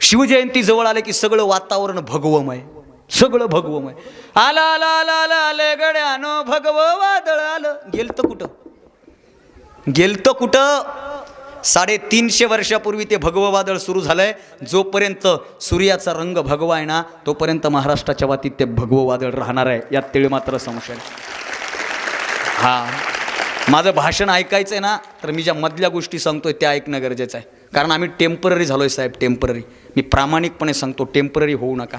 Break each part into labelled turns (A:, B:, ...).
A: शिवजयंती जवळ आले की सगळं वातावरण भगवमय, सगळं भगवमय. आला आला आला आला आले गड्यानो भगव वादळ आलं. गेलतं कुठं, गेलतं कुठं? 350 वर्षापूर्वी ते भगव वादळ सुरू झालंय. जोपर्यंत सूर्याचा रंग भगवा आहे ना, तोपर्यंत महाराष्ट्राच्या बाबतीत ते भगव वादळ राहणार आहे, यात तिळ मात्र संशय. हा, माझं भाषण ऐकायचं आहे ना, तर मी ज्या मधल्या गोष्टी सांगतोय त्या ऐकणं गरजेचं आहे. कारण आम्ही टेम्पररी झालोय साहेब, टेम्पररी. मी प्रामाणिकपणे सांगतो, टेम्पररी होऊ नका.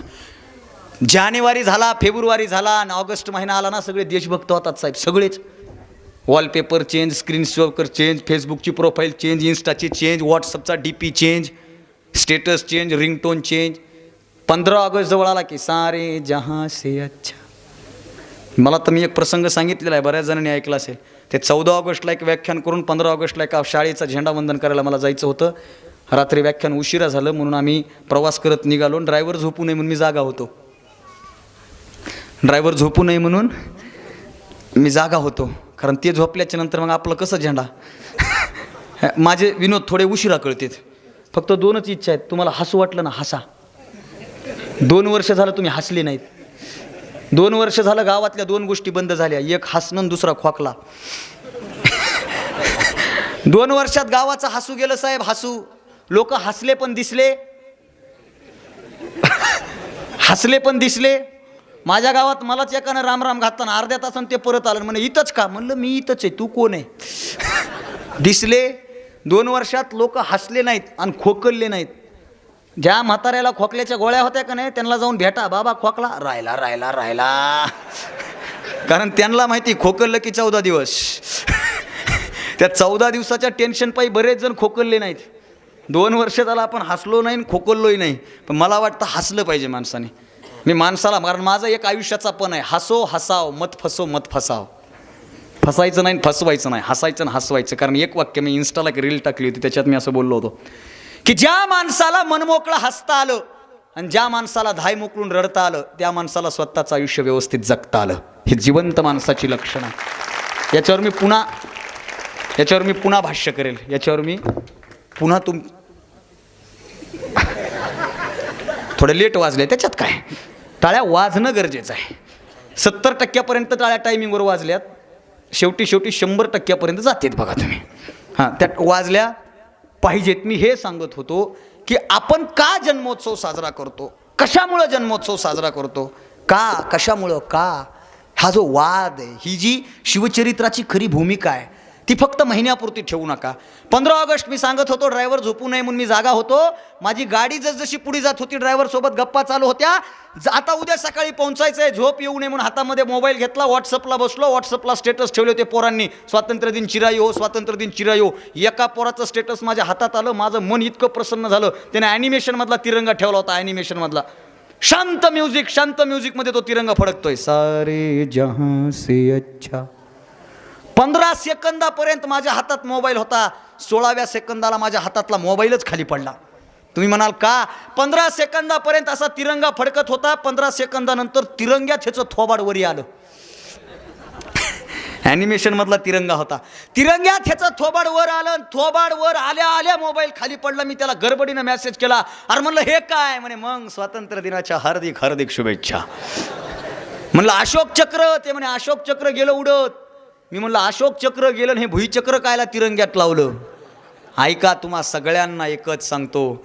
A: जानेवारी झाला, फेब्रुवारी झाला आणि ऑगस्ट महिना आला ना, सगळे देशभक्त होतात साहेब, सगळेच. वॉलपेपर चेंज, स्क्रीनशॉट चेंज, फेसबुकची प्रोफाईल चेंज, इन्स्टाची चेंज, व्हॉट्सअपचा DP change, status change, ringtone change. 15 August जवळ आला की सारे जहां से अच्छा. मला तर मी एक प्रसंग सांगितलेला आहे, बऱ्याच जणांनी ऐकला असेल. ते 14 ऑगस्टला एक व्याख्यान करून 15 ऑगस्टला एका शाळेचा झेंडावंदन करायला मला जायचं होतं. रात्री व्याख्यान उशिरा झालं म्हणून आम्ही प्रवास करत निघालो. ड्रायव्हर झोपू नये म्हणून मी जागा होतो, ड्रायव्हर झोपू नये म्हणून मी जागा होतो. कारण ते झोपल्याच्या नंतर मग आपलं कसं झेंडा. माझे विनोद थोडे उशिरा कळतात. फक्त 2च इच्छा आहेत, तुम्हाला हसू वाटलं ना हसा. 2 वर्ष झालं तुम्ही हसले नाहीत. 2 वर्ष झालं गावातल्या 2 गोष्टी बंद झाल्या, एक हसणं आणि दुसरा खोकला. 2 वर्षात गावाचं हसू गेलं साहेब, हसू. लोक हसले पण दिसले, हसले पण दिसले. माझ्या गावात मलाच एकानं राम राम घातताना अर्ध्या तासानं ते परत आलं. म्हणे इथंच का? म्हणलं मी इथंच आहे, तू कोण आहे? दिसले. 2 वर्षात लोक हसले नाहीत आणि खोकलले नाहीत. ज्या म्हाताऱ्याला खोकल्याच्या गोळ्या होत्या का नाही, त्यांना जाऊन भेटा, बाबा खोकला राहिला राहिला राहिला. कारण त्यांना माहिती खोकललं की 14 दिवस. त्या 14 दिवसाच्या टेन्शन पायी बरेच जण खोकलले नाहीत. 2 वर्ष झाला आपण हसलो नाही, खोकललोही नाही. पण मला वाटतं हसलं पाहिजे माणसाने. मी माणसाला, कारण माझा एक आयुष्याचा पण आहे, हसो हसाव मत फसो मत फसाव. फसायचं नाही, फसवायचं नाही, हसायचं आणि हसवायचं. कारण एक वाक्य मी इन्स्टाला एक रील टाकली होती, त्याच्यात मी असं बोललो होतो की ज्या माणसाला मनमोकळं हसता आलं आणि ज्या माणसाला धाय मोकळून रडता आलं, त्या माणसाला स्वतःचं आयुष्य व्यवस्थित जगता आलं. हे जिवंत माणसाची लक्षणं आहे. याच्यावर मी पुन्हा भाष्य करेल. याच्यावर मी पुन्हा थोडे लेट वाजले, त्याच्यात काय, टाळ्या वाजणं गरजेचं आहे. 70% टाळ्या टायमिंगवर वाजल्यात, शेवटी 100% जातात बघा तुम्ही. हां, त्या वाजल्या पाहिजेत. मी हे सांगत होतो की आपण का जन्मोत्सव साजरा करतो, कशामुळं जन्मोत्सव साजरा करतो, का, कशामुळं, का, हा जो वाद आहे, ही जी शिवचरित्राची खरी भूमिका आहे, ती फक्त महिन्यापुरती ठेवू नका. 15 ऑगस्ट मी सांगत होतो, ड्रायव्हर झोपू नये म्हणून मी जागा होतो. माझी गाडी जसजशी पुढे जात होती, ड्रायव्हर सोबत गप्पा चालू होत्या. आता उद्या सकाळी पोहोचायचं आहे, झोप येऊ नये म्हणून हातामध्ये मोबाईल घेतला, व्हॉट्सअपला बसलो. व्हॉट्सअपला स्टेटस ठेवले होते पोरांनी, स्वातंत्र्य दिन चिराई हो, स्वातंत्र्य दिन चिराई हो. एका पोराचं स्टेटस माझ्या हातात आलं, माझं मन इतकं प्रसन्न झालं. त्याने ॲनिमेशनमधला तिरंगा ठेवला होता, ॲनिमेशनमधला. शांत म्युझिकमध्ये तो तिरंगा फडकतोय, सारे जहां से अच्छा. 15 सेकंदापर्यंत माझ्या हातात मोबाईल होता. 16व्या सेकंदाला माझ्या हातातला मोबाईलच खाली पडला. तुम्ही म्हणाल का? 15 सेकंदापर्यंत असा तिरंगा फडकत होता. 15 सेकंदानंतर तिरंग्यात ह्याचं थोबाड वरी आलं. ॲनिमेशन मधला तिरंगा होता, तिरंग्यात ह्याचं थोबाड वर आलं. थोबाड वर आल्या आल्या मोबाईल खाली पडला. मी त्याला गडबडीनं मेसेज केला, अरे म्हणलं हे काय? म्हणे मग स्वातंत्र्य दिनाच्या हार्दिक हार्दिक शुभेच्छा. म्हणलं अशोक चक्र, ते म्हणे अशोक चक्र गेलं उडत. मी म्हणलं अशोक चक्र गेलं, हे भुईचक्र कायला तिरंग्यात लावलं? ऐका, तुम्हा सगळ्यांना एकच सांगतो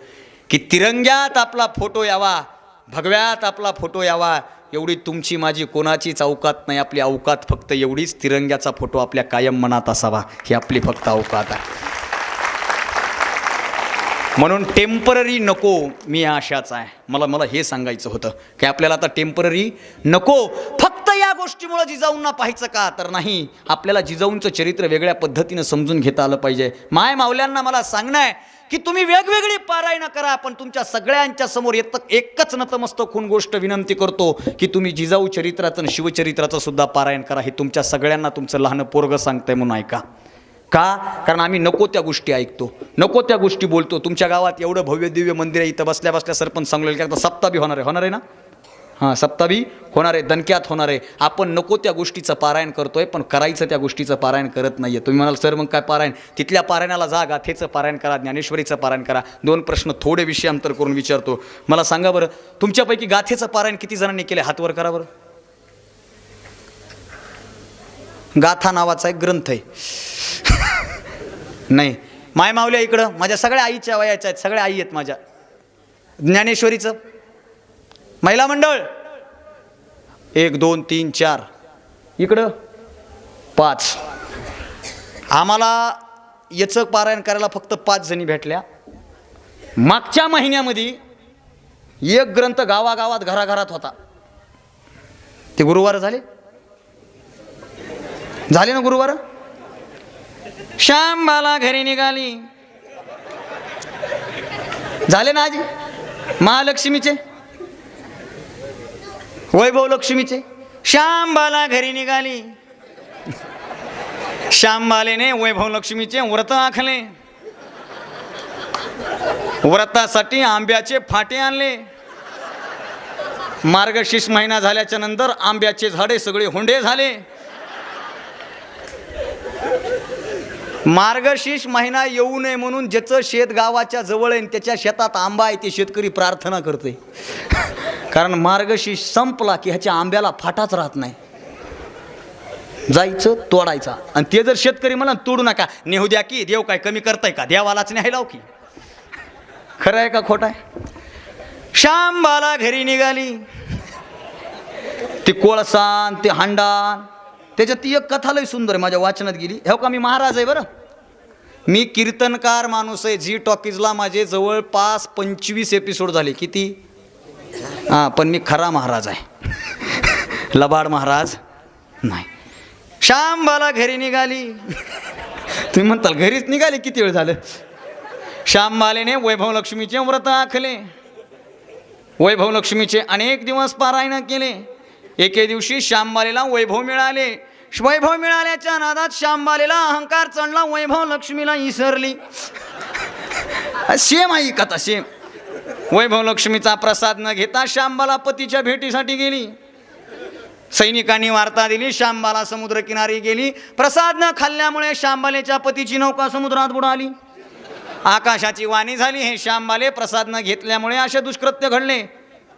A: की तिरंग्यात आपला फोटो यावा, भगव्यात आपला फोटो यावा, एवढी तुमची माझी कोणाचीच अवकात नाही. आपली अवकात फक्त एवढीच, तिरंग्याचा फोटो आपल्या कायम मनात असावा, ही आपली फक्त अवकात आहे. म्हणून टेम्पररी नको, मी आशाच आहे. मला हे सांगायचं होतं की आपल्याला आता टेम्पररी नको. फक्त या गोष्टीमुळे जिजाऊंना पाहायचं का? तर नाही, आपल्याला जिजाऊंचं चरित्र वेगळ्या पद्धतीनं समजून घेता आलं पाहिजे. माय मावल्यांना मला सांगणं आहे की तुम्ही वेगवेगळी पारायणं करा, पण तुमच्या सगळ्यांच्या समोर एकच नतमस्तक होऊन गोष्ट विनंती करतो की तुम्ही जिजाऊ चरित्राचं आणि शिवचरित्राचं सुद्धा पारायण करा. हे तुमच्या सगळ्यांना तुमचं लहान पोरगं सांगतंय म्हणून ऐका. का? कारण आम्ही नको त्या गोष्टी ऐकतो, नको त्या गोष्टी बोलतो. तुमच्या गावात एवढं भव्य दिव्य मंदिर आहे, इथं बसल्या बसल्या सरपंच सांगलेलं की आता सप्ताह बी होणार आहे ना? हां, सप्तावी होणार आहे, दणक्यात होणार आहे. आपण नको त्या गोष्टीचं पारायण करतोय, पण करायचं त्या गोष्टीचं पारायण करत नाही आहे. तुम्ही म्हणाल सर मग काय पारायण? तिथल्या पारायणाला जा, गाथेचं पारायण करा, ज्ञानेश्वरीचं पारायण करा. 2 प्रश्न थोडे विषय अंतर करून विचारतो. मला सांगा बरं, तुमच्यापैकी गाथेचं पारायण किती जणांनी केले? हात वर करा बरं. गाथा नावाचा एक ग्रंथ आहे. नाही, माय मावल्या इकडं माझ्या सगळ्या आईच्या वयाच्या आहेत, सगळ्या आई आहेत माझ्या. ज्ञानेश्वरीचं महिला मंडळ 1 2 3 4, इकडं 5. आम्हाला याचं पारायण करायला फक्त 5 जणी भेटल्या. मागच्या महिन्यामध्ये एक ग्रंथ गावागावात घराघरात होता. ते गुरुवार झाले ना गुरुवार. श्यामबाला घरी निघाली झाले ना आजी. महालक्ष्मीचे, वैभव लक्ष्मीचे. श्यामबाला घरी निघाली. श्यामबालेने वैभव लक्ष्मीचे व्रत आखले. व्रतासाठी आंब्याचे फाटे आणले. मार्गशीर्ष महिना झाल्याच्या नंतर आंब्याचे झाडे सगळे हुंडे झाले. मार्गशीर्ष महिना येऊ नये म्हणून ज्याचं शेत गावाच्या जवळ आहे त्याच्या शेतात आंबा आहे ते शेतकरी प्रार्थना करतोय. कारण मार्गशीर्ष संपला की ह्याच्या आंब्याला फाटाच राहत नाही. जायचं तोडायचा. आणि ते जर शेतकरी म्हणा तोडू नका, नेहू द्या की, देव काय कमी करताय का? देवालाच न्यायला लाव की. खरं आहे का खोटं आहे? श्यामबाला घरी निघाली. ती कोळसान, ते हांडान, त्याच्यात ती एक कथा लय सुंदर आहे, माझ्या वाचनात गेली. हो का, मी महाराज आहे बरं. मी कीर्तनकार माणूस आहे. झी टॉकीजला माझे जवळपास 25 एपिसोड झाले. किती? हां, पण मी खरा महाराज आहे. लबाड महाराज नाही. श्यामबाला घरी निघाली. तुम्ही म्हणताल घरीच निघाली, किती वेळ झालं? श्यामबालेने वैभव लक्ष्मीचे व्रत आखले. वैभव लक्ष्मीचे अनेक दिवस पारायण केले. एके दिवशी श्यामबालेला वैभव मिळाले. वैभव मिळाल्याच्या नादात श्यामबालेला अहंकार चढला. वैभव लक्ष्मीला इसरली. सेम आई कथा, सेम. वैभव लक्ष्मीचा प्रसाद न घेता श्यामबाला पतीच्या भेटीसाठी गेली. सैनिकांनी वार्ता दिली, श्यामबाला समुद्रकिनारी गेली. प्रसाद न खाल्ल्यामुळे श्यामबालेच्या पतीची नौका समुद्रात बुडाली. आकाशाची वाणी झाली, हे श्यामबाले प्रसाद न घेतल्यामुळे असे दुष्कृत्य घडले.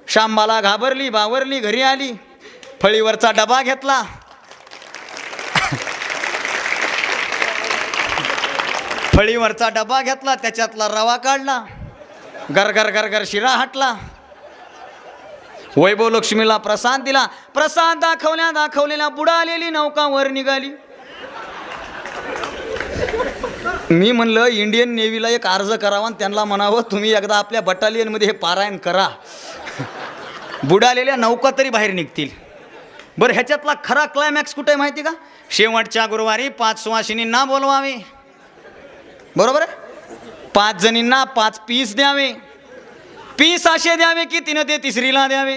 A: श्यामबाला घाबरली, बावरली, घरी आली. फळीवरचा डबा घेतला. फळीवरचा डबा घेतला, त्याच्यातला रवा काढला. गरगर गरगर शिरा हटला. वैभव लक्ष्मीला प्रसाद दिला. प्रसाद दाखवलेला बुडालेली नौका वर निघाली. मी म्हणलं इंडियन नेव्हीला एक अर्ज करावा आणि त्यांना म्हणावं तुम्ही एकदा आपल्या बटालियनमध्ये हे पारायण करा, बुडालेल्या नौका तरी बाहेर निघतील. बरं, ह्याच्यातला खरा क्लायमॅक्स कुठे माहिती का? शेवटच्या गुरुवारी 5 सुवासिनींना बोलवावे. बरोबर आहे? 5 जणींना 5 पीस द्यावे. पीस असे द्यावे की तिनं ते तिसरीला द्यावे.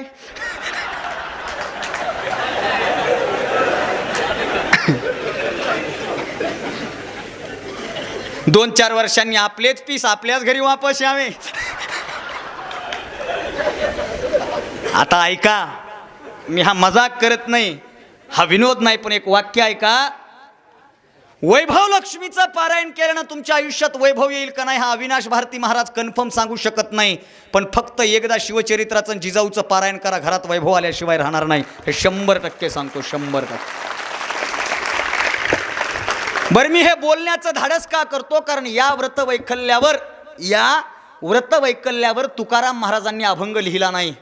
A: दोन 4 वर्षांनी आपलेच पीस आपल्याच घरी वापस यावे. आता ऐका, मी हा मजाक करत नाही, हा विनोद नाही, पण एक वाक्य ऐका. वैभव लक्ष्मीचं पारायण केल्यानं तुमच्या आयुष्यात वैभव येईल का नाही हा अविनाश भारती महाराज कन्फर्म सांगू शकत नाही. पण फक्त एकदा शिवचरित्राचं जिजाऊचं पारायण करा, घरात वैभव आल्याशिवाय राहणार नाही. हे 100% सांगतो, 100%. बरं, मी हे बोलण्याचं धाडस का करतो? कारण या व्रतवैकल्यावर तुकाराम महाराजांनी अभंग लिहिला नाही.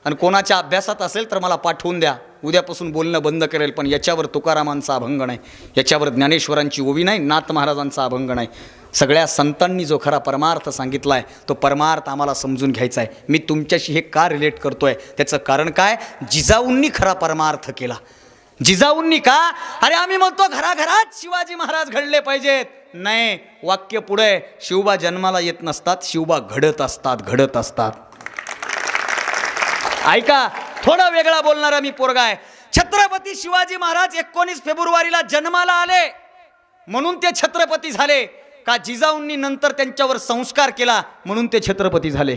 A: आणि कोणाच्या अभ्यासात असेल तर मला पाठवून द्या, उद्यापासून बोलणं बंद करेल. पण याच्यावर तुकारामांचा अभंग नाही, याच्यावर ज्ञानेश्वरांची ओवी नाही, नाथ महाराजांचा अभंग नाही. सगळ्या संतांनी जो खरा परमार्थ सांगितला आहे तो परमार्थ आम्हाला समजून घ्यायचा आहे. मी तुमच्याशी हे का रिलेट करतोय? त्याचं कारण काय? जिजाऊंनी खरा परमार्थ केला. जिजाऊंनी का? अरे आम्ही म्हणतो घराघरात शिवाजी महाराज घडले पाहिजेत. नाही, वाक्य पुढे, शिवबा जन्माला येत नसतात, शिवबा घडत असतात. ऐका, थोडा वेगळा बोलणारा मी पोरगा आहे. छत्रपती शिवाजी महाराज 19 फेब्रुवारीला जन्माला आले म्हणून ते छत्रपती झाले का? जिजाऊंनी नंतर त्यांच्यावर संस्कार केला म्हणून ते छत्रपती झाले?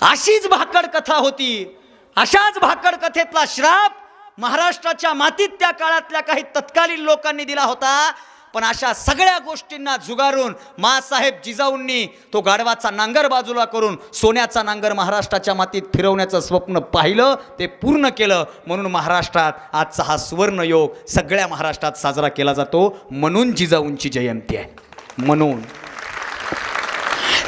A: अशीच भाकड कथा होती. अशाच भाकड कथेतला श्राप महाराष्ट्राच्या मातीत त्या काळातल्या काही तत्कालीन लोकांनी दिला होता. पण अशा सगळ्या गोष्टींना जुगारून माँसाहेब जिजाऊंनी तो गाढवाचा नांगर बाजूला करून सोन्याचा नांगर महाराष्ट्राच्या मातीत फिरवण्याचं स्वप्न पाहिलं, ते पूर्ण केलं. म्हणून महाराष्ट्रात आजचा हा सुवर्ण योग सगळ्या महाराष्ट्रात साजरा केला जातो. म्हणून जिजाऊंची जयंती आहे. म्हणून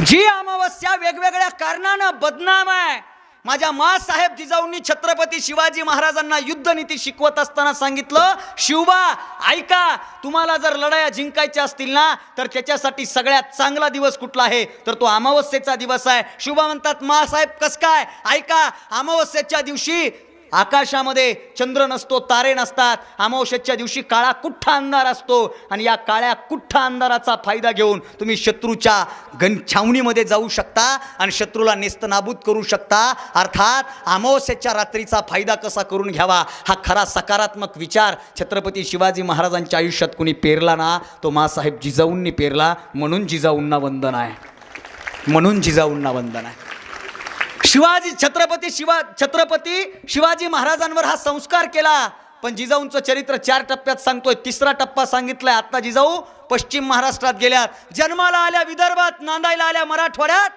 A: जी अमावस्या वेगवेगळ्या कारणानं बदनाम आहे. माझ्या माँसाहेब जिजाऊंनी छत्रपती शिवाजी महाराजांना युद्धनीती शिकवत असताना सांगितलं, शिवबा ऐका, तुम्हाला जर लढाया जिंकायच्या असतील ना तर त्याच्यासाठी सगळ्यात चांगला दिवस कुठला आहे तर तो अमावस्येचा दिवस आहे. शिवबा म्हणतात, माँसाहेब कस काय? ऐका, अमावस्येच्या दिवशी आकाशामध्ये चंद्र नसतो, तारे नसतात. अमावस्येच्या दिवशी काळा कुठ्ठा अंधार असतो आणि या काळ्या कुठ्ठा अंधाराचा फायदा घेऊन तुम्ही शत्रूच्या छावणीमध्ये जाऊ शकता आणि शत्रूला नेस्तनाबूत करू शकता. अर्थात अमावस्येच्या रात्रीचा फायदा कसा करून घ्यावा हा खरा सकारात्मक विचार छत्रपती शिवाजी महाराजांच्या आयुष्यात कुणी पेरला ना तो माँसाहेब जिजाऊंनी पेरला. म्हणून जिजाऊंना वंदन आहे. म्हणून जिजाऊंना वंदन आहे. छत्रपती शिवाजी महाराजांवर हा संस्कार केला. पण जिजाऊंचं चरित्र 4 टप्प्यात सांगतोय. 3रा टप्पा सांगितलाय. आता जिजाऊ पश्चिम महाराष्ट्रात गेल्यात. जन्माला आल्या विदर्भात, नांदायला आल्या मराठवाड्यात.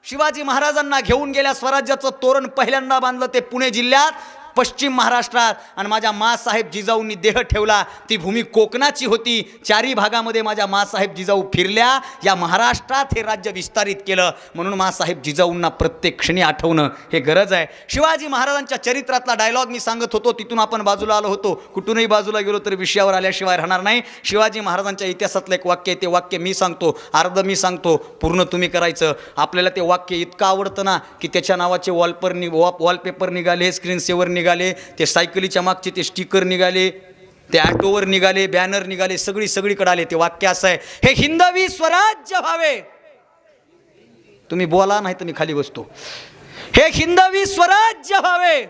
A: शिवाजी महाराजांना घेऊन गेल्या. स्वराज्याचं तोरण पहिल्यांदा बांधलं ते पुणे जिल्ह्यात पश्चिम महाराष्ट्रात. आणि माझ्या माँसाहेब जिजाऊंनी देह ठेवला. ती भूमी कोकणाची होती. 4ही भागामध्ये माझ्या माँसाहेब जिजाऊ फिरल्या. या महाराष्ट्रात हे राज्य विस्तारित केलं. म्हणून माँसाहेब जिजाऊंना प्रत्येक क्षणी आठवणं हे गरज आहे. शिवाजी महाराजांच्या चरित्रातला डायलॉग मी सांगत होतो, तिथून आपण बाजूला आलो होतो. कुठूनही बाजूला गेलो तरी विषयावर आल्याशिवाय राहणार नाही. शिवाजी महाराजांच्या इतिहासातलं एक वाक्य आहे. ते वाक्य मी सांगतो, अर्ध मी सांगतो, पूर्ण तुम्ही करायचं. आपल्याला ते वाक्य इतकं आवडतं ना की त्याच्या नावाचे वॉलपेपर निघाले, स्क्रीन सेवर निघाले, ते सायकलीच्या मागचे ते स्टिकर निघाले, ते ऑटोवर निघाले, बॅनर निघाले, सगळीकडे आले. ते वाक्य असं आहे, हे हिंदवी स्वराज्य व्हावे. तुम्ही बोला नाही तर मी खाली बसतो. हे हिंदवी स्वराज्य व्हावे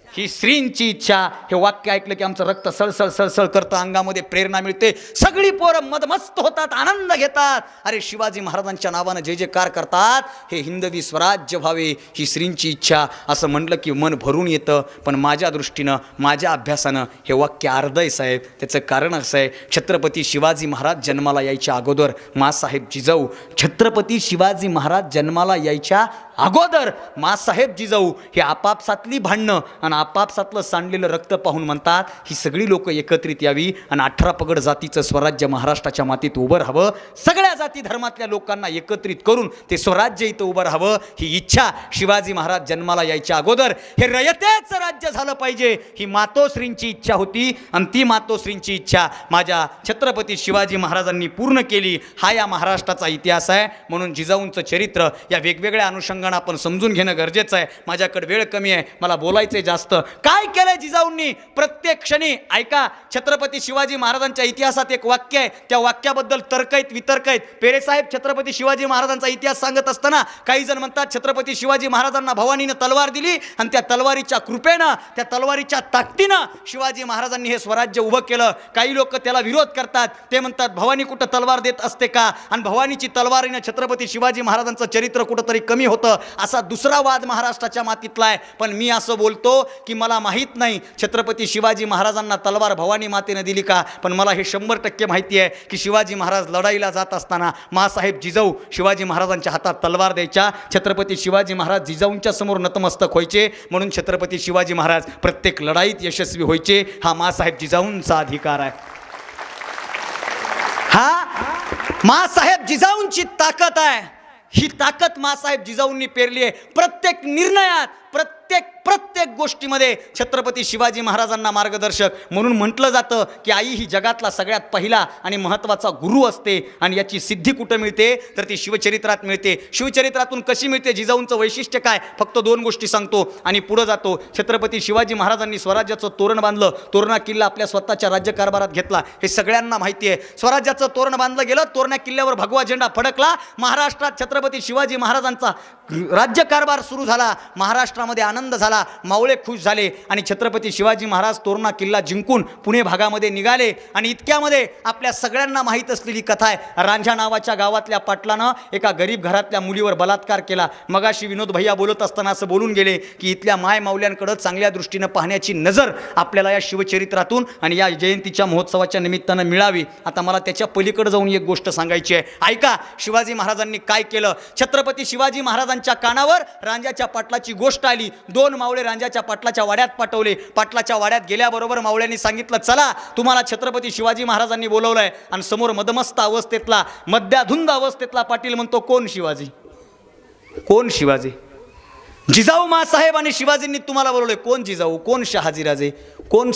A: ही श्रींची इच्छा. हे वाक्य ऐकलं की आमचं रक्त सळसळ सळसळ करतं, अंगामध्ये प्रेरणा मिळते. सगळी पोरं मदमस्त होतात, आनंद घेतात. अरे शिवाजी महाराजांच्या नावानं जे जयकार करतात. हे हिंदवी स्वराज्य व्हावे ही श्रींची इच्छा. असं म्हटलं की मन भरून येतं. पण माझ्या दृष्टीनं, माझ्या अभ्यासानं हे वाक्य अर्ध आहे साहेब. त्याचं कारण असं आहे, छत्रपती शिवाजी महाराज जन्माला यायच्या अगोदर माँसाहेब जिजाऊ, छत्रपती शिवाजी महाराज जन्माला यायच्या अगोदर माँसाहेब जिजाऊ हे आपापसातली भांडणं आणि आपापसातलं सांडलेलं रक्त पाहून म्हणतात, ही सगळी लोक एकत्रित यावी आणि 18 पगड जातीचं स्वराज्य महाराष्ट्राच्या मातीत उभं राहावं. सगळ्या जाती धर्मातल्या लोकांना एकत्रित करून ते स्वराज्य इथं उभं राहावं ही इच्छा शिवाजी महाराज जन्माला यायच्या अगोदर हे रयतेचं राज्य झालं पाहिजे ही मातोश्रींची इच्छा होती. आणि ती मातोश्रींची इच्छा माझ्या छत्रपती शिवाजी महाराजांनी पूर्ण केली. हा या महाराष्ट्राचा इतिहास आहे. म्हणून जिजाऊंचं चरित्र या वेगवेगळ्या अनुषंगाने आपण समजून घेणं गरजेचं आहे. माझ्याकडे वेळ कमी आहे, मला बोलायचंय जास्त. काय केलंय जिजाऊंनी प्रत्येक क्षणी? ऐका, छत्रपती शिवाजी महाराजांच्या इतिहासात एक वाक्य आहे. त्या वाक्याबद्दल तर्कैत वितर्कैत पेरेसाहेब छत्रपती शिवाजी महाराजांचा इतिहास सांगत असताना काही जण म्हणतात छत्रपती शिवाजी महाराजांना भवानीनं तलवार दिली आणि त्या तलवारीच्या कृपेनं, त्या तलवारीच्या ताकदीनं शिवाजी महाराजांनी हे स्वराज्य उभं केलं. काही लोक त्याला विरोध करतात. ते म्हणतात भवानी कुठं तलवार देत असते का? आणि भवानीची तलवारीनं छत्रपती शिवाजी महाराजांचं चरित्र कुठंतरी कमी होतं, असा दुसरा वाद महाराष्ट्राच्या मातीतला आहे. पण मी असं बोलतो की मला माहीत नाही छत्रपती शिवाजी महाराजांना तलवार भवानी मातेने दिली का, पण मला हे 100% माहिती आहे की शिवाजी महाराज लढाईला जात असताना माँसाहेब जिजाऊ शिवाजी महाराजांच्या हातात तलवार द्यायच्या. छत्रपती शिवाजी महाराज जिजाऊंच्या समोर नतमस्तक व्हायचे. म्हणून छत्रपती शिवाजी महाराज प्रत्येक लढाईत यशस्वी व्हायचे. हा माँसाहेब जिजाऊंचा अधिकार आहे. हा माँसाहेब जिजाऊंची ताकद आहे. ही ताकद माँसाहेब जिजाऊंनी पेरली आहे. प्रत्येक निर्णयात, प्रत्येक गोष्टीमध्ये छत्रपती शिवाजी महाराजांना मार्गदर्शक. म्हणून म्हटलं जातं की आई ही जगातला सगळ्यात पहिला आणि महत्त्वाचा गुरु असते. आणि याची सिद्धी कुठं मिळते तर ती शिवचरित्रात मिळते. शिवचरित्रातून कशी मिळते? जिजाऊंचं वैशिष्ट्य काय? फक्त 2 गोष्टी सांगतो आणि पुढं जातो. छत्रपती शिवाजी महाराजांनी स्वराज्याचं तोरण बांधलं. तोरणा किल्ला आपल्या स्वतःच्या राज्यकारभारात घेतला. हे सगळ्यांना माहिती आहे. स्वराज्याचं तोरण बांधलं गेलं. तोरणा किल्ल्यावर भगवा झेंडा फडकला. महाराष्ट्रात छत्रपती शिवाजी महाराजांचा राज्यकारभार सुरू झाला. महाराष्ट्रामध्ये आनंद झाला, मावळे खुश झाले आणि छत्रपती शिवाजी महाराज तोरणा किल्ला जिंकून पुणे भागामध्ये निघाले. आणि इतक्यामध्ये आपल्या सगळ्यांना माहीत असलेली कथा आहे, रांझा नावाच्या गावातल्या पाटलानं एका गरीब घरातल्या मुलीवर बलात्कार केला. मगाशी विनोद भैया बोलत असताना असं बोलून गेले की इथल्या माय मावल्यांकडं चांगल्या दृष्टीनं पाहण्याची नजर आपल्याला या शिवचरित्रातून आणि या जयंतीच्या महोत्सवाच्या निमित्तानं मिळावी. आता मला त्याच्या पलीकडे जाऊन एक गोष्ट सांगायची आहे. ऐका शिवाजी महाराजांनी काय केलं. छत्रपती शिवाजी महाराजांच्या कानावर रांझ्याच्या पाटलाची गोष्ट आली. 2 मावळे रांझ्याच्या पाटलाच्या वाड्यात पाठवले. पाटलाच्या वाड्यात गेल्याबरोबर मावळ्यांनी सांगितलं, चला तुम्हाला छत्रपती शिवाजी महाराजांनी बोलवलंय. आणि समोर मदमस्त अवस्थेतला, मद्याधुंद अवस्थेतला पाटील म्हणतो, कोण शिवाजी, कोण शिवाजी? जिजाऊ मासाहेब आणि शिवाजींनी तुम्हाला बोलवलंय. कोण जिजाऊ, कोण शहाजीराजे, कोण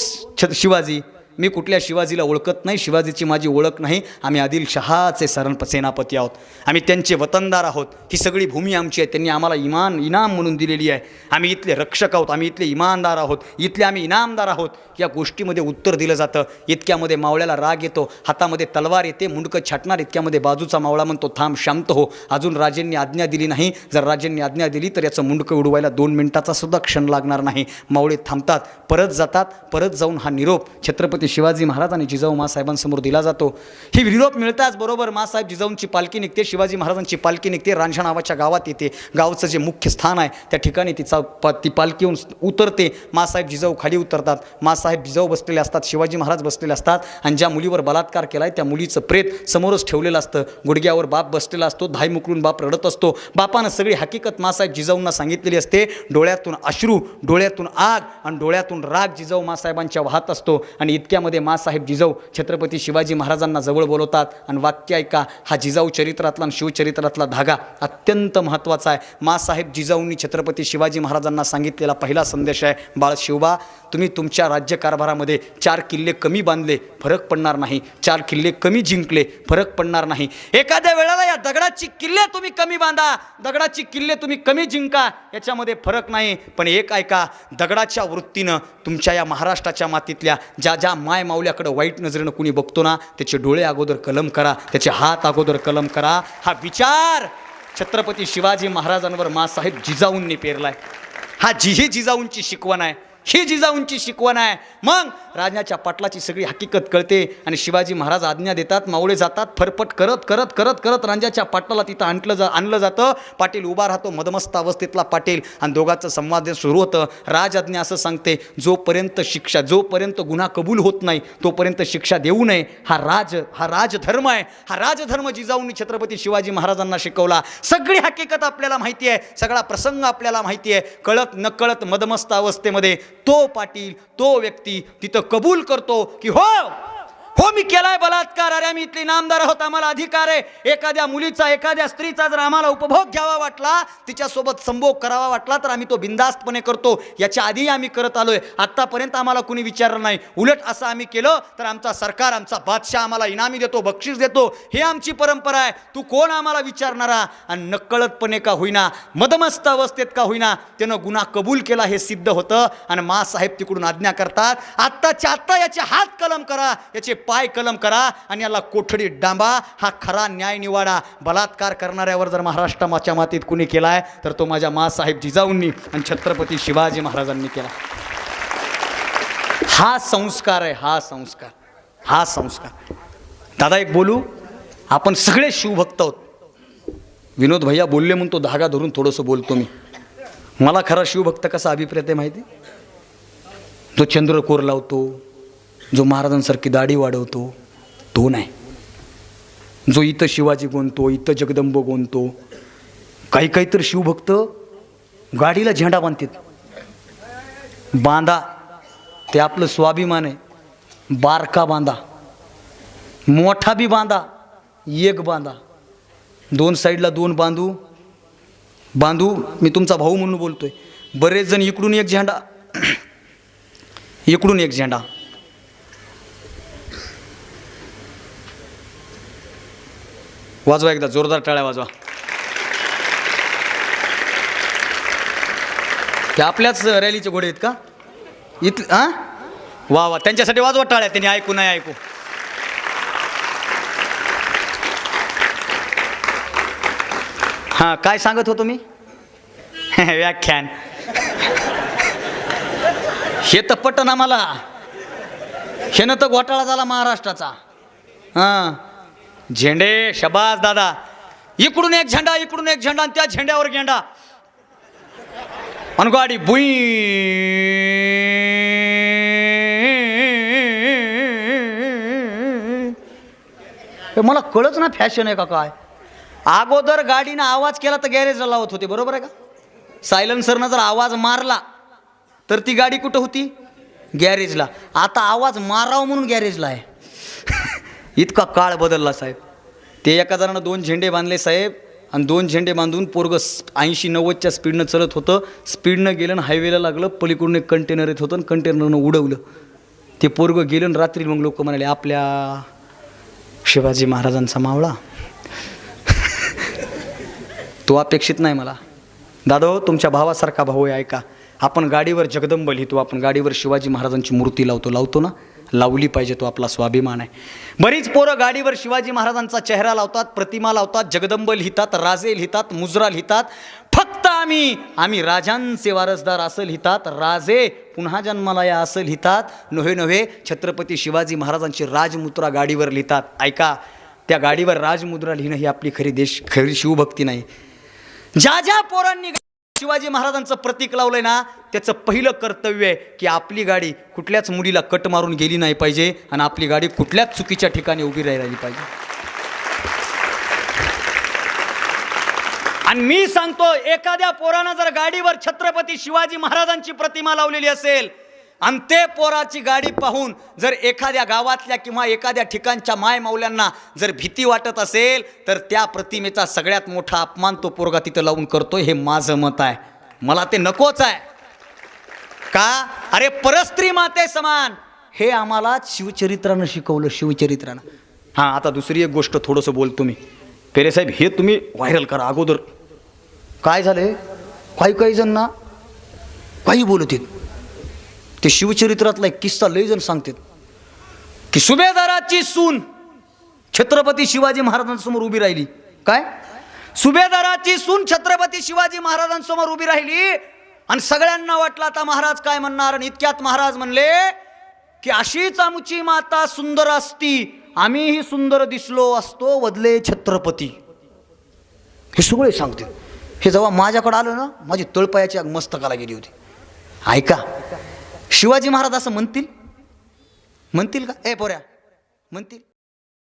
A: शिवाजी? मी कुठल्या शिवाजीला ओळखत नाही, शिवाजीची माझी ओळख नाही. आम्ही आदिलशहाचे सेनापती आहोत, आम्ही त्यांचे वतनदार आहोत. ही सगळी भूमी आमची आहे, त्यांनी आम्हाला इनाम म्हणून दिलेली आहे. आम्ही इथले रक्षक आहोत, आम्ही इथले इमानदार आहोत, इथले आम्ही इनामदार आहोत. या गोष्टीमध्ये उत्तर दिलं जातं. इतक्यामध्ये मावळ्याला राग येतो, हातामध्ये तलवार येते, मुंडकं छाटणार. इतक्यामध्ये बाजूचा मावळा म्हणतो, थांब, शांत हो, अजून राजेंनी आज्ञा दिली नाही. जर राजेंनी आज्ञा दिली तर याचं मुंडकं उडवायला 2 मिनिटाचा सुद्धा क्षण लागणार नाही. मावळे थांबतात, परत जातात. परत जाऊन हा निरोप छत्रपती शिवाजी महाराज आणि जिजाऊ मासाहेबांसमोर दिला जातो. ही निरोप मिळताच बरोबर मासाहेब जिजाऊंची पालखी निघते, शिवाजी महाराजांची पालखी निघते, रांझा नावाच्या गावात येते. गावचं जे मुख्य स्थान आहे त्या ठिकाणी ती पालखी येऊन उतरते. मासाहेब जिजाऊ खाली उतरतात. मासाहेब जिजाऊ बसलेले असतात, शिवाजी महाराज बसलेले असतात. आणि ज्या मुलीवर बलात्कार केला आहे त्या मुलीचं प्रेत समोरच ठेवलेलं असतं. गुडघ्यावर बाप बसलेला असतो, धाय मुकरून बाप रडत असतो. बापानं सगळी हकीकत मासाहेब जिजाऊंना सांगितलेली असते. डोळ्यातून अश्रू, डोळ्यातून आग आणि डोळ्यातून राग जिजाऊ मासाहेबांच्या वाहत असतो. आणि इतक्यामध्ये मासाहेब जिजाऊ छत्रपती शिवाजी महाराजांना जवळ बोलवतात आणि वाक्य ऐका. हा जिजाऊ चरित्रातला आणि शिवचरित्रातला धागा अत्यंत महत्त्वाचा आहे. मासाहेब जिजाऊंनी छत्रपती शिवाजी महाराजांना सांगितलेला पहिला संदेश आहे, बाळ शिवबा, तुम्ही तुमच्या राज्यकारभारामध्ये 4 किल्ले कमी बांधले, फरक पडणार नाही. 4 किल्ले कमी जिंकले, फरक पडणार नाही. एखाद्या वेळेला या दगडाची किल्ले तुम्ही कमी बांधा, दगडाची किल्ले तुम्ही कमी जिंका, याच्यामध्ये फरक नाही. पण एक ऐका, दगडाच्या वृत्तीनं तुमच्या या महाराष्ट्राच्या मातीतल्या ज्या ज्या माय मावल्याकडं वाईट नजरेनं कुणी बघतो ना, त्याचे डोळे अगोदर कलम करा, त्याचे हात अगोदर कलम करा. हा विचार छत्रपती शिवाजी महाराजांवर मासाहेब जिजाऊंनी पेरलाय. हा ही जिजाऊंची शिकवण आहे, ही जिजाऊंची शिकवण आहे. मग राजाच्या पाटलाची सगळी हकीकत कळते आणि शिवाजी महाराज आज्ञा देतात. मावळे जातात, फरफट करत करत करत करत राजाच्या पाटलाला तिथं आणलं जातं. पाटील उभा राहतो, मदमस्त अवस्थेतला पाटील, आणि दोघांचं संवाद सुरू होतं. राजआज्ञा असं सांगते, जोपर्यंत गुन्हा कबूल होत नाही तोपर्यंत शिक्षा देऊ नये. हा राजधर्म आहे. हा राजधर्म जिजाऊंनी छत्रपती शिवाजी महाराजांना शिकवला. सगळी हकीकत आपल्याला माहिती आहे, सगळा प्रसंग आपल्याला माहिती आहे. कळत नकळत मदमस्त अवस्थेमध्ये तो पाटील, तो व्यक्ती तिथं कबूल करतो की हो मी केलाय बलात्कार, अरे आम्ही इथले नामदार आहोत, आम्हाला अधिकार आहे. एखाद्या मुलीचा, एखाद्या स्त्रीचा जर आम्हाला उपभोग घ्यावा वाटला, तिच्यासोबत संभोग करावा वाटला, तर आम्ही तो बिंदास्तपणे करतो. याच्या आधी आम्ही करत आलोय, आत्तापर्यंत आम्हाला कुणी विचारलं नाही. उलट असं आम्ही केलं तर आमचा सरकार, आमचा बादशाह आम्हाला इनामी देतो, बक्षीस देतो. हे आमची परंपरा आहे. तू कोण आम्हाला विचारणारा? आणि नकळतपणे का होईना, मदमस्त अवस्थेत का होईना, त्यानं गुन्हा कबूल केला हे सिद्ध होतं. आणि मासाहेब तिकडून आज्ञा करतात, आत्ताच्या आत्ता याचे हात कलम करा, याचे पाय कलम करा आणि याला कोठडीत डांबा. हा खरा न्याय निवाडा. बलात्कार करणाऱ्यावर जर महाराष्ट्राच्या मातीत कुणी केलाय तर तो माझ्या मासाहेब जिजाऊंनी आणि छत्रपती शिवाजी महाराजांनी केला. हा संस्कार आहे, हा संस्कार. दादा एक बोलू, आपण सगळे शिवभक्त आहोत. विनोद भैया बोलले म्हणून तो धागा धरून थोडंसं बोलतो मी. मला खरा शिवभक्त कसा अभिप्रेत आहे माहिती? जो चंद्रकोर लावतो, जो महाराजांसारखी दाढी वाढवतो, तो नाही. जो इथं शिवाजी गोंधतो, इथं जगदंब गोंधतो. काही तर शिवभक्त गाडीला झेंडा बांधतात. बांधा, ते आपलं स्वाभिमान आहे. बारका बांधा, मोठा बी बांधा, एक बांधा, 2 साईडला 2 बांधू. मी तुमचा भाऊ म्हणून बोलतोय. बरेच जण इकडून एक झेंडा, इकडून एक झेंडा. वाजवा एकदा जोरदार टाळ्या वाजवा. ते आपल्याच रॅलीचे घोडे आहेत का हां? वा, त्यांच्यासाठी वाजवा टाळ्या, त्यांनी ऐकू नाही ऐकू. हां, काय सांगत होतो मी? व्याख्यान. हे तर पटन आम्हाला. हेनं तर घोटाळा झाला महाराष्ट्राचा. हां, झेंडे शबाज दादा. इकडून एक झेंडा, इकडून एक झेंडा, आणि त्या झेंड्यावर गेंडा, आणि गाडी बुई. मला कळच ना फॅशन आहे का काय. अगोदर गाडीनं आवाज केला तर गॅरेजला लावत होते, बरोबर आहे का. सायलेन्सरनं जर आवाज मारला तर ती गाडी कुठं होती, गॅरेजला. आता आवाज मारावं म्हणून गॅरेजला आहे. इतका काळ बदलला साहेब. ते एका जणानं 2 झेंडे बांधले साहेब, आणि 2 झेंडे बांधून पोरगं 80-90च्या स्पीडनं चलत होतं. स्पीडनं गेलं आणि हायवेला लागलं. पलीकडून एक कंटेनर येत होतं आणि कंटेनरनं उडवलं. ते पोरगं गेलं आणि रात्री मग लोक म्हणाले आपल्या शिवाजी महाराजांचा मावळा. तो अपेक्षित नाही मला. दादा तुमच्या भावासारखा भाऊ आहे. ऐका, आपण गाडीवर जगदंब लिहितो, आपण गाडीवर शिवाजी महाराजांची मूर्ती लावतो ना, लावली पाहिजे. तो आपला स्वाभिमान आहे. बरीच पोरं गाडीवर शिवाजी महाराजांचा चेहरा लावतात, प्रतिमा लावतात, जगदंब लिहितात, राजे लिहितात, मुजरा लिहितात. फक्त आम्ही राजांचे वारसदार असं लिहितात, राजे पुन्हा जन्माला या असं लिहितात. नव्हे छत्रपती शिवाजी महाराजांची राजमुद्रा गाडीवर लिहितात. ऐका, त्या गाडीवर राजमुद्रा लिहिणं ही आपली खरी शिवभक्ती नाही. ज्या पोरांनी शिवाजी महाराजांचं प्रतीक लावलंय ना, त्याचं पहिलं कर्तव्य आहे की आपली गाडी कुठल्याच मुलीला कट मारून गेली नाही पाहिजे, आणि आपली गाडी कुठल्याच चुकीच्या ठिकाणी उभी राहिली पाहिजे. आणि मी सांगतो, एखाद्या पोरानं जर गाडीवर छत्रपती शिवाजी महाराजांची प्रतिमा लावलेली असेल, आणि ते पोराची गाडी पाहून जर एखाद्या गावातल्या किंवा एखाद्या ठिकाणच्या माय माऊल्यांना जर भीती वाटत असेल, तर त्या प्रतिमेचा सगळ्यात मोठा अपमान तो पोरगा तिथं लावून करतोय. हे माझं मत आहे. मला ते नकोच आहे. का? अरे परस्त्री माते समान, हे आम्हाला शिवचरित्रानं शिकवलं, शिवचरित्रानं. हां, आता दुसरी एक गोष्ट थोडंसं बोलतो मी. पेरे साहेब, हे तुम्ही व्हायरल करा. अगोदर काय झाले, काही जण ना काही बोलत आहेत. ते शिवचरित्रातला एक किस्सा लय जण सांगतात की सुभेदाराची सून छत्रपती शिवाजी महाराजांसमोर उभी राहिली. काय? सुभेदाराची सून छत्रपती शिवाजी महाराजांसमोर उभी राहिली, आणि सगळ्यांना वाटलं आता महाराज काय म्हणणार. आणि इतक्यात महाराज म्हणले की अशीच आमची माता सुंदर असती, आम्हीही सुंदर दिसलो असतो वदले छत्रपती. हे सगळे सांगते. हे जेव्हा माझ्याकडे आलं ना, माझी तळपायाची आग मस्तकाला गेली होती. ऐका, शिवाजी महाराज असं म्हणतील का? ए पोऱ्या, म्हणतील?